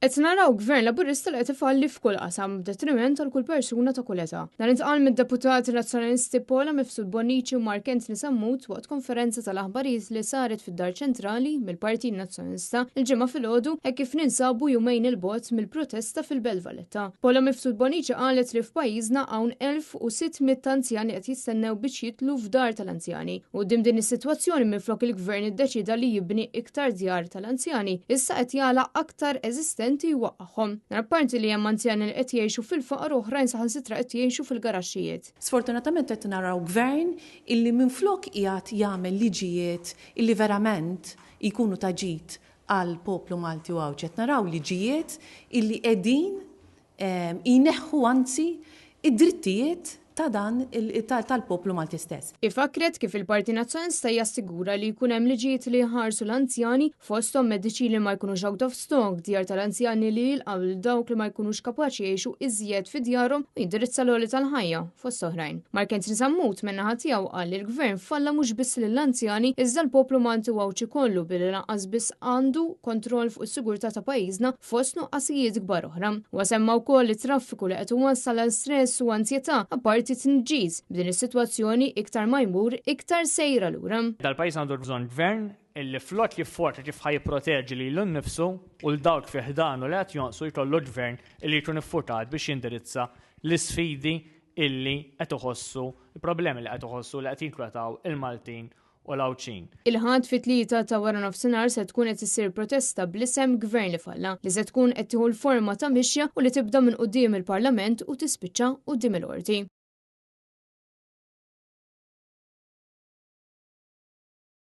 Qed naraw gvern laburista li qed ifalli f'kull qasam b'detriment għal kull persuna ta' kull età. Dan intqal mid-deputati nazzjonalisti Paula Mifsud Bonnici u Mark Anthony Sammut waqt konferenza tal-aħbarijiet li saret fid-Dar Ċentrali mill-Partit Nazzjonalista il-ġimgħa filgħodu hekk kif ninsabu jumejn il-bogħod mill-protesta fil-Belt Valletta. Paula Mifsud Bonnici qalet li f'pajjiżna hawn 1600 anzjani qed jistennew biex jitlu f'dar tal-anzjani. U dim din is-sitwazzjoni minflok il-gvern iddeċida li jibni iktar djar tal-anzjani, issa qed jagħlaq aktar eżistenti waqqagħhom. Apparti li hemm anzjani li qed jgħixu fil-faqar oħrajn saħansitra qed jgħixu fil-garaxxijiet. Sfortunatament qed naraw gvern illi minflok qiegħed jagħmel liġijiet illi verament jkunu ta' ġid għal poplu Malti u qed naraw liġijiet illi qegħdin jneħħu anzi id-drittijiet ta' dan tal-poplu Malti stess. Ifakret kif il-Partit Nazzjonalista jassigura li jkun hemm liġijiet li jħarsu l-anzjani fosthom mediċini li ma jkunux out of stock, djar tal-anzjani li jilqgħu dawk li ma jkunux kapaċi jgħixu iżjed fi djarhom u jindirizza l-għoli tal-ħajja fost oħrajn. Mark Anthony Sammut min-naħa tiegħu qal li l-gvern falla mhux biss lill-anzjani iżda l-poplu Malti wawċ ikollu billi lanqas biss għandu kontroll fuq is-sigurtà ta' pajjiżna fost nuqqasijiet kbar oħra. U semma wkoll it-traffiku li qed iwassal għal stress u ansjetà apparti tinġiż b'din is-sitwazzjoni iktar ma jmur iktar sejra lura. Dal-pajjiż għandu bżonn gvern illi flott jifforti kif ħajjipproteġġi lilu nnifsu u l-dawk fi ħdanu li qed jonqsu jkollu gvern illi jkun iffurtat biex jindirizza l-isfidi illi qed iħossu, il-problemi li qed iħossu li qed jinkwetaw il-Maltin u l-Awċin. Il-ħadd fit-tlieta ta' wara nofsinhar se tkun qed issir protesta bl-isem Gvern li falla li se tkun qed tieħu l-forma ta' mixja u li tibda minn quddiem il-Parlament u tispiċċa quddiem il-qorti.